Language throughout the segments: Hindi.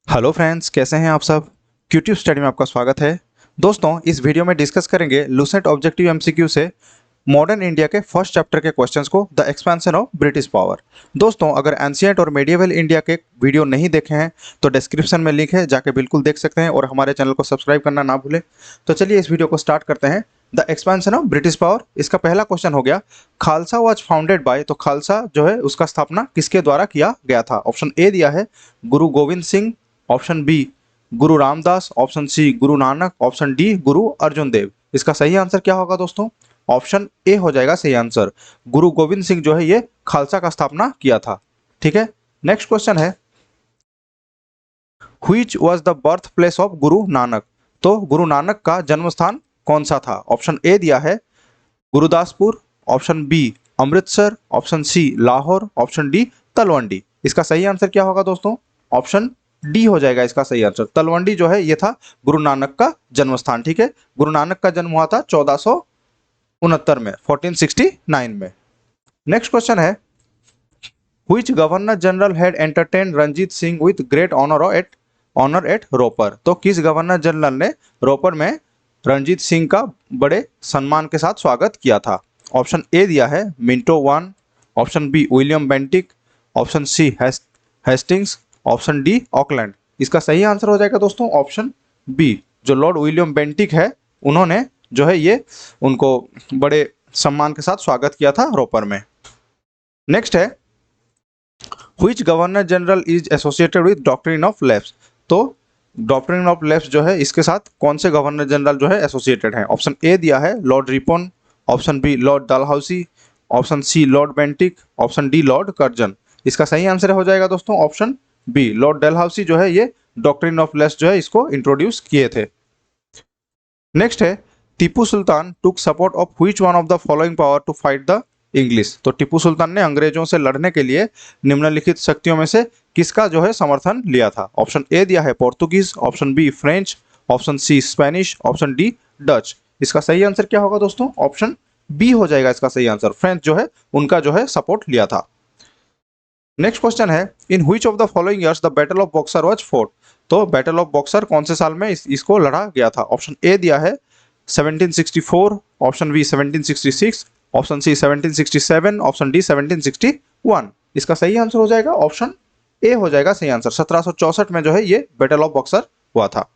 हेलो फ्रेंड्स, कैसे हैं आप सब। क्यूट्यूब स्टडी में आपका स्वागत है। दोस्तों, इस वीडियो में डिस्कस करेंगे लूसेंट ऑब्जेक्टिव एमसीक्यू से मॉडर्न इंडिया के फर्स्ट चैप्टर के क्वेश्चंस को, the expansion of British power. दोस्तों, अगर एंशिएंट और मेडिएवल इंडिया के वीडियो नहीं देखे हैं तो डिस्क्रिप्शन में लिंक है, जाके बिल्कुल देख सकते हैं और हमारे चैनल को सब्सक्राइब करना ना भूलें। तो चलिए इस वीडियो को स्टार्ट करते हैं। The expansion of British power, इसका पहला क्वेश्चन हो गया, खालसा वाज फाउंडेड बाय। तो खालसा जो है उसका स्थापना किसके द्वारा किया गया था। ऑप्शन ए दिया है गुरु गोविंद सिंह, ऑप्शन बी गुरु Ramdas, option C Guru Nanak, option D गुरु अर्जुन देव। इसका सही आंसर क्या होगा दोस्तों। ऑप्शन ए हो जाएगा सही आंसर। गुरु गोविंद सिंह जो है ये खालसा का स्थापना किया था। ठीक है, नेक्स्ट क्वेश्चन है, which was the birth place of Guru Nanak. तो गुरु नानक का जन्म स्थान कौन सा था। ऑप्शन ए दिया है Gurdaspur, option B Amritsar, option C Lahore, option D Talwandi. इसका सही आंसर क्या होगा दोस्तों। ऑप्शन डी हो जाएगा इसका सही आंसर। तलवंडी जो है ये था गुरु नानक का जन्म स्थान। ठीक है, गुरु नानक का जन्म हुआ था 1469 में, 1469 में। नेक्स्ट क्वेश्चन है, which governor general had entertain Ranjit Singh with great honour at Ropar. तो किस गवर्नर जनरल ने रोपर में रणजीत सिंह का बड़े सम्मान के साथ स्वागत किया था। ऑप्शन ए दिया है Minto one, option B William Bentinck, option C Hastings, option D Auckland. इसका सही आंसर हो जाएगा दोस्तों ऑप्शन बी, जो लॉर्ड विलियम बेंटिक है उन्होंने जो है ये उनको बड़े सम्मान के साथ स्वागत किया था रोपर में। नेक्स्ट है, which governor general is associated with doctrine of left. तो डॉक्ट्रिन ऑफ लेफ्ट जो है इसके साथ कौन से गवर्नर जनरल जो है एसोसिएटेड हैं। ऑप्शन ए दिया है Lord Ripon, option B Lord Dalhousie, option C Lord Bentinck, option D Lord Curzon. इसका सही आंसर हो जाएगा दोस्तों ऑप्शन बी, लॉर्ड डलहौसी जो है ये डॉक्ट्रिन ऑफ लेफ्ट जो है इसको इंट्रोड्यूस किए थे। नेक्स्ट है, Tipu Sultan took support of which one of the following power to fight the English. तो टीपू सुल्तान ने अंग्रेजों से लड़ने के लिए निम्नलिखित शक्तियों में से किसका जो है समर्थन लिया था। ऑप्शन ए दिया है Portuguese, option B French, option C Spanish, option D Dutch. इसका सही आंसर क्या होगा दोस्तों। ऑप्शन बी हो जाएगा इसका सही आंसर। फ्रेंच जो है उनका जो है सपोर्ट लिया था। नेक्स्ट क्वेश्चन है, in which of the following years the battle of boxer was fort. तो बैटल ऑफ बॉक्सर कौन से साल में इसको लड़ा गया था। ऑप्शन ए दिया है 1764, option B 1766, option C 1767, option D 1761। इसका सही आंसर हो जाएगा ऑप्शन ए हो जाएगा सही आंसर। 1764 में जो है ये बैटल ऑफ बॉक्सर हुआ था।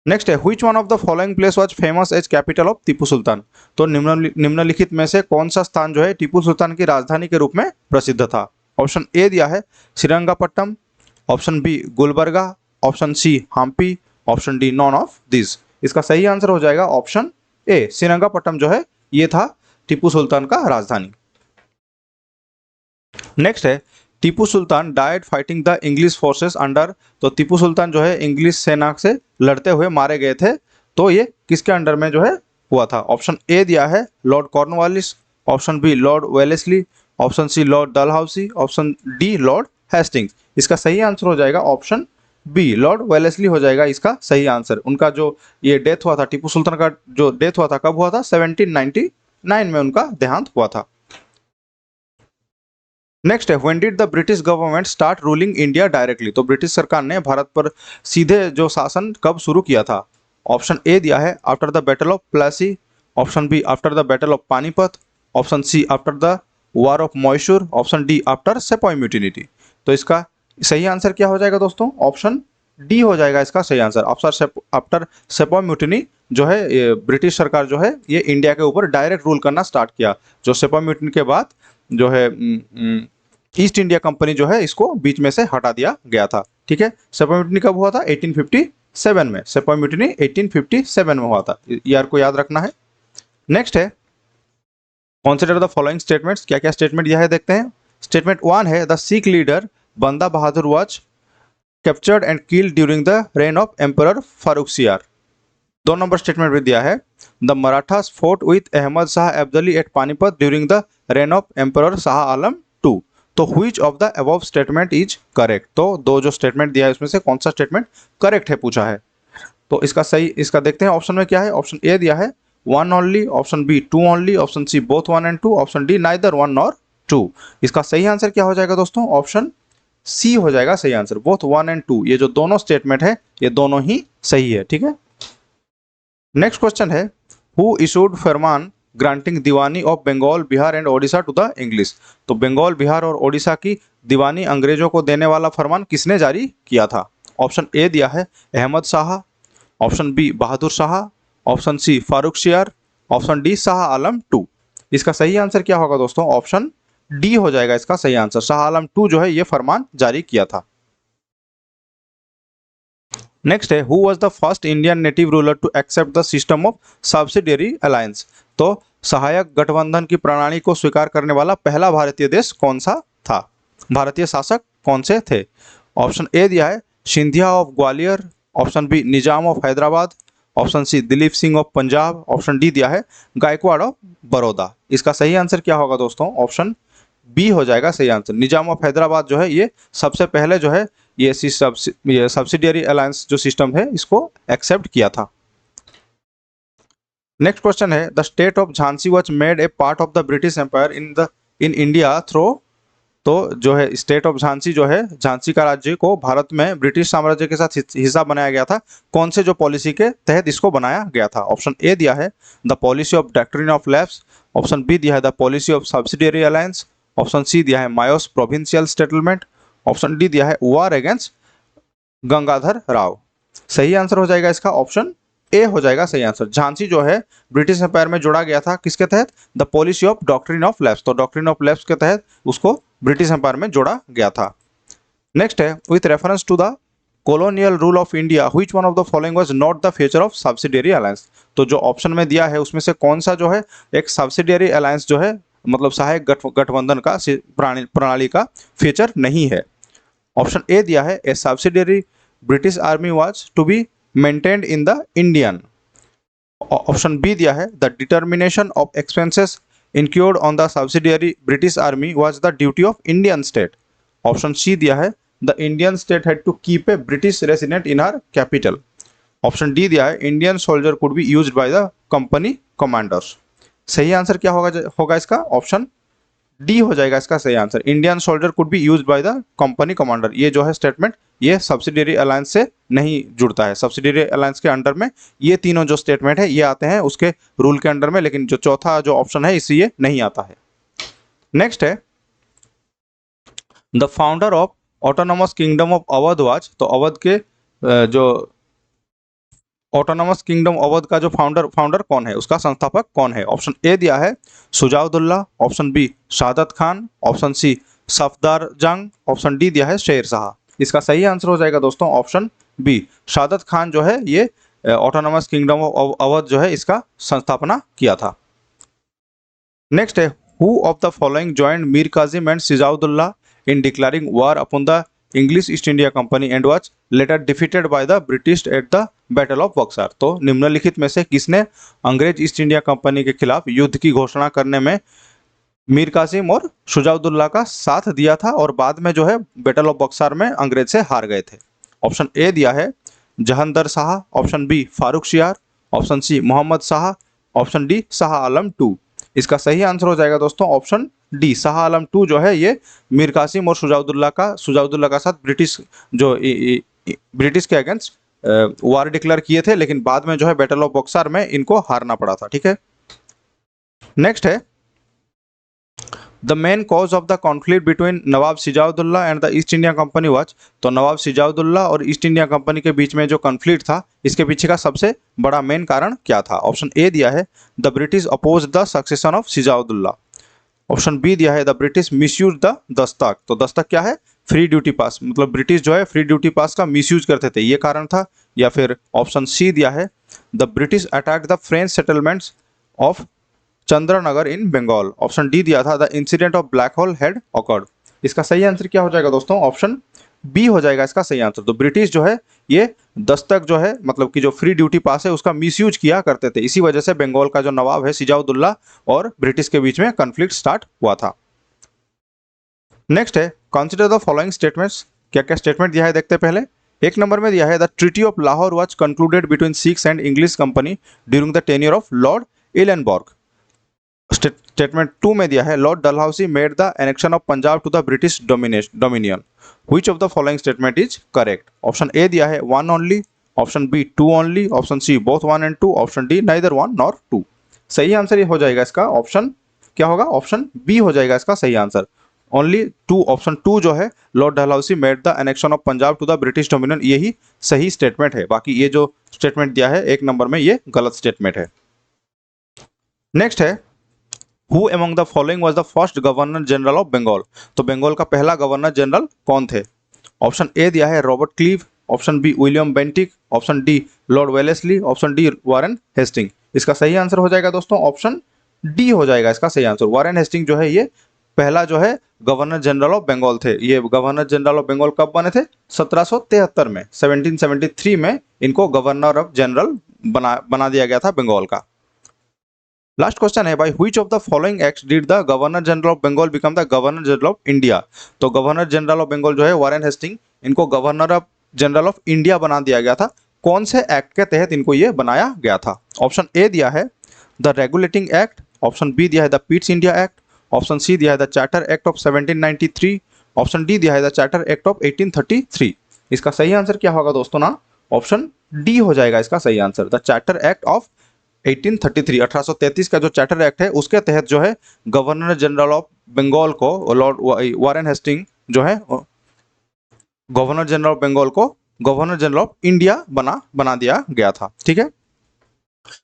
नेक्स्ट है, which one of the following place was famous as capital of Tipu Sultan. तो निम्नलिखित में से कौन सा स्थान जो है टीपू सुल्तान की राजधानी के रूप में प्रसिद्ध था। ऑप्शन ए दिया है Srirangapatnam, option B Gulbarga, option C Hampi, option D none of this. इसका सही आंसर हो जाएगा ऑप्शन ए, श्रीरंगपट्टनम जो है ये था टीपू सुल्तान का राजधानी। नेक्स्ट है, Tipu Sultan died fighting the English forces under. तो टीपू सुल्तान जो है इंग्लिश सेना से लड़ते हुए मारे गए थे, तो ये किसके अंडर में जो है हुआ था। ऑप्शन ए दिया है Lord Cornwallis, option B Lord Wellesley, option C Lord Dalhousie, option D Lord Hastings. इसका सही आंसर हो जाएगा ऑप्शन बी, लॉर्ड वेलेस्ली हो जाएगा इसका सही आंसर। उनका जो ये डेथ हुआ था, टीपू सुल्तान का जो डेथ हुआ था कब हुआ था, 1799 में उनका देहांत हुआ था। नेक्स्ट है, when did the British government start ruling India directly. तो ब्रिटिश सरकार ने भारत पर सीधे जो शासन कब शुरू किया था। ऑप्शन ए दिया है after the battle of Plassey, option B after the battle of Panipat, option C after the war of Mysore, option D after sepoy mutiny. तो इसका सही आंसर क्या हो जाएगा दोस्तों। ऑप्शन डी हो जाएगा इसका सही आंसर। आफ्टर सेपॉय म्यूटिनी जो है ब्रिटिश सरकार जो है ये इंडिया के ऊपर डायरेक्ट रूल करना स्टार्ट किया। जो सेपॉय म्यूटिनी के बाद जो है ईस्ट इंडिया कंपनी जो है इसको बीच में से हटा दिया गया था। ठीक है, सेपॉय म्यूटिनी कब हुआ था, 1857 में। सेपॉय म्यूटिनी 1857 में हुआ था, ईयर को याद रखना है। नेक्स्ट है, कंसीडर द फॉलोइंग स्टेटमेंट्स। क्या क्या स्टेटमेंट दिया है देखते हैं। स्टेटमेंट 1 है, the Sikh leader Banda Bahadur was captured and killed during the reign of emperor Farrukhsiyar. 2 number statement भी दिया है, the Marathas fought with Ahmad Shah Abdali at Panipat during the reign of emperor Shah Alam 2। तो which of the above statement is correct. तो दो जो स्टेटमेंट दिया है उसमें से कौन सा स्टेटमेंट करेक्ट है पूछा है। तो इसका देखते हैं ऑप्शन में क्या है। ऑप्शन ए दिया है 1 only, option B 2 only, option C both 1 and 2, option D neither 1 nor 2। इसका सही आंसर क्या हो जाएगा दोस्तों। ऑप्शन सी हो जाएगा सही आंसर। बोथ 1 एंड 2 ये जो दोनों स्टेटमेंट है ये दोनों ही सही है। ठीक है, नेक्स्ट क्वेश्चन है who issued farman granting diwani of Bengal Bihar and Odisha to the English. तो बंगाल बिहार और ओडिशा की दीवानी अंग्रेजों को देने वाला फरमान किसने जारी किया था? ऑप्शन ए दिया है Ahmad Shah, option B Bahadur Shah, option C Farrukhsiyar, option D Shah Alam two. इसका सही आंसर क्या होगा दोस्तों? ऑप्शन डी हो जाएगा इसका सही आंसर। शाह आलम टू जो है ये फरमान जारी किया था। नेक्स्ट है who was the first Indian native ruler to accept the system of subsidiary alliance. तो सहायक गठबंधन की प्रणाली को स्वीकार करने वाला पहला भारतीय देश कौन सा था? भारतीय शासक कौन से थे? ऑप्शन ए दिया है Scindia of Gwalior, option B Nizam of Hyderabad, option C Dilip Singh of Punjab, option D दिया है गायकवाड़ ऑफ बड़ौदा। इसका सही आंसर क्या होगा दोस्तों? ऑप्शन बी हो जाएगा सही आंसर। निजाम ऑफ हैदराबाद जो है ये सबसे पहले जो है ये सब्सिडियरी अलायंस जो सिस्टम है इसको एक्सेप्ट किया था। नेक्स्ट क्वेश्चन है the state of Jhansi was made a part of the British empire in India through. तो जो है स्टेट ऑफ झांसी जो है झांसी का राज्य को भारत में ब्रिटिश साम्राज्य के साथ हिस्सा बनाया गया था। कौन से जो पॉलिसी के तहत इसको बनाया गया था? ऑप्शन ए दिया है the policy of doctrine of lapse, option B दिया है the policy of subsidiary alliance, option C दिया है Mayo's provincial settlement, option D दिया है वार अगेंस्ट गंगाधर राव। सही आंसर हो जाएगा इसका ऑप्शन ए हो जाएगा सही आंसर। झांसी जो है ब्रिटिश एम्पायर में जोड़ा गया था किसके तहत? The policy of doctrine of lapse. तो डॉक्ट्रिन ऑफ लैप्स के तहत उसको ब्रिटिश एम्पायर में जोड़ा गया था। नेक्स्ट है with reference to the colonial rule of India which one of the following was not the feature of subsidiary alliance। तो जो ऑप्शन में दिया है उसमें से कौन सा जो है एक सब्सिडियरी अलायंस जो है मतलब सहायक गठबंधन का प्रणाली का फीचर नहीं है? ऑप्शन ए दिया है a subsidiary British army was to be maintained in the Indian, option B दिया है the determination of expenses incurred on the subsidiary British army was the duty of Indian state, option C दिया है the Indian state had to keep a British resident in our capital, option D दिया है Indian soldier could be used by the company commanders. सही आंसर क्या होगा इसका? ऑप्शन डी हो जाएगा इसका सही answer. Indian soldier could be used by the company commander ये जो है स्टेटमेंट ये सब्सिडियरी अलायंस से नहीं जुड़ता है। सब्सिडियरी अलायंस के अंडर में ये तीनों जो स्टेटमेंट है ये आते हैं उसके रूल के अंडर में, लेकिन जो चौथा जो ऑप्शन है इससे ये नहीं आता है। नेक्स्ट है the founder of autonomous kingdom of Awadh was. तो अवध के जो ऑटोनोमस किंगडम अवध का जो फाउंडर कौन है, उसका संस्थापक कौन है? ऑप्शन ए दिया है Shujauddaula, option B Saadat Khan, option C Safdar Jung, option D दिया है शेर शाह। इसका सही आंसर हो जाएगा दोस्तों ऑप्शन बी शादत खान जो है ये ऑटोनोमस किंगडम ऑफ अवध जो है इसका संस्थापना किया था। नेक्स्ट है who of the following joined Mir Kasim and Shujauddaula in declaring war upon the English East India Company and was later defeated by the British at the battle of Buxar. तो निम्नलिखित में से किसने अंग्रेज ईस्ट इंडिया कंपनी के खिलाफ युद्ध की घोषणा करने में मीर कासिम और शुजाउद्दौला का साथ दिया था और बाद में जो है बैटल ऑफ बक्सर में अंग्रेज से हार गए थे? ऑप्शन ए दिया है Jahandar Shah, option B Farrukhsiyar, option C Mohammad Shah, option D Shah Alam two. इसका सही आंसर हो जाएगा दोस्तों option D Shah Alam two जो है ये मीर कासिम और शुजाउद्दौला का साथ ब्रिटिश के अगेंस्ट वार डिक्लेयर किए थे, लेकिन बाद में जो है बैटल ऑफ बक्सर में इनको हारना पड़ा था। ठीक है, नेक्स्ट है the main cause of the conflict between Nawab Sirajuddaula and the East India Company was. तो नवाब सिजाउद्दौला और ईस्ट इंडिया कंपनी के बीच में जो कॉन्फ्लिक्ट था इसके पीछे का सबसे बड़ा मेन कारण क्या था? ऑप्शन ए दिया है the British oppose the succession of Sirajuddaula, option B दिया है the British misuse the Dastak. तो दस्तक क्या है? फ्री ड्यूटी पास, मतलब ब्रिटिश जो है फ्री ड्यूटी पास का मिसयूज करते थे ये कारण था, या फिर ऑप्शन सी दिया है the British attack the French settlements of Chandannagar in Bengal, option D दिया था the incident of black hole had occurred. इसका सही आंसर क्या हो जाएगा दोस्तों? ऑप्शन बी हो जाएगा इसका सही आंसर। तो ब्रिटिश जो है ये दस्तक जो है मतलब कि जो फ्री ड्यूटी पास है उसका मिसयूज किया करते थे, इसी वजह से बंगाल का जो नवाब है सिजाउद्दौला और ब्रिटिश के बीच में कॉन्फ्लिक्ट स्टार्ट हुआ था। नेक्स्ट है कंसीडर द फॉलोइंग स्टेटमेंट्स। क्या क्या स्टेटमेंट दिया है देखते पहले। एक नंबर में दिया है the treaty of Lahore was concluded between Sikhs and English company during the tenure of Lord Ellenborough. Statement 2 में दिया है Lord Dalhousie made the annexation of Punjab to the British dominion. Which of the following statement is correct. Option A दिया है 1 only, option B 2 only, option C both 1 and 2, option D neither 1 nor 2। सही आंसर ये हो जाएगा इसका ऑप्शन क्या होगा, ऑप्शन बी हो जाएगा इसका सही आंसर। ओनली 2, ऑप्शन 2 जो है Lord Dalhousie made the annexation of Punjab to the British dominion, यही सही स्टेटमेंट है। बाकी ये जो स्टेटमेंट दिया है 1 नंबर में ये गलत स्टेटमेंट है। नेक्स्ट है who among the following was the first governor general of Bengal. तो बंगाल का पहला गवर्नर जनरल कौन थे। ऑप्शन ए दिया है Robert Clive, option B William Bentinck, option D Lord Wellesley, option D Warren Hasting. इसका सही आंसर हो जाएगा दोस्तों ऑप्शन डी हो जाएगा इसका सही आंसर। वारेन हेस्टिंग जो है ये पहला जो है गवर्नर जनरल ऑफ बंगाल थे। ये गवर्नर जनरल ऑफ बंगाल कब बने थे, 1773 में, 1773 में इनको गवर्नर ऑफ जनरल बना दिया गया था बंगाल का। लास्ट क्वेश्चन है भाई which of the following acts did the governor general of Bengal become the governor general of India. तो गवर्नर जनरल ऑफ बंगाल जो है वारेन हेस्टिंग, इनको governor of general of India बना दिया गया था। कौन से एक्ट के तहत इनको ये बनाया गया था। ऑप्शन ए दिया है the regulating act, option B दिया है the Pitt's India act, option C दिया है the charter act of 1793, option D दिया है द चार्टर एक्ट ऑफ 1833। इसका सही आंसर क्या होगा दोस्तों ना, ऑप्शन डी हो जाएगा इसका सही answer. The charter act of 1833 1833 का जो चार्टर एक्ट है उसके तहत जो है गवर्नर जनरल ऑफ बंगाल को लॉर्ड वारेन हेस्टिंग जो है गवर्नर जनरल ऑफ बंगाल को गवर्नर जनरल ऑफ इंडिया बना दिया गया था। ठीक है,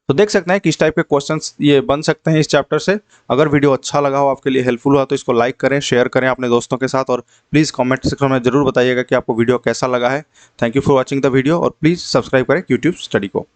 तो देख सकते हैं किस टाइप के क्वेश्चंस ये बन सकते हैं इस चैप्टर से। अगर वीडियो अच्छा लगा हो, आपके लिए हेल्पफुल हुआ, तो इसको लाइक करें, शेयर करें अपने दोस्तों के साथ, और प्लीज़ कमेंट सेक्शन में जरूर बताइएगा कि आपको वीडियो कैसा लगा है। Thank you for watching the video, और प्लीज़ सब्सक्राइब करें यूट्यूब स्टडी को।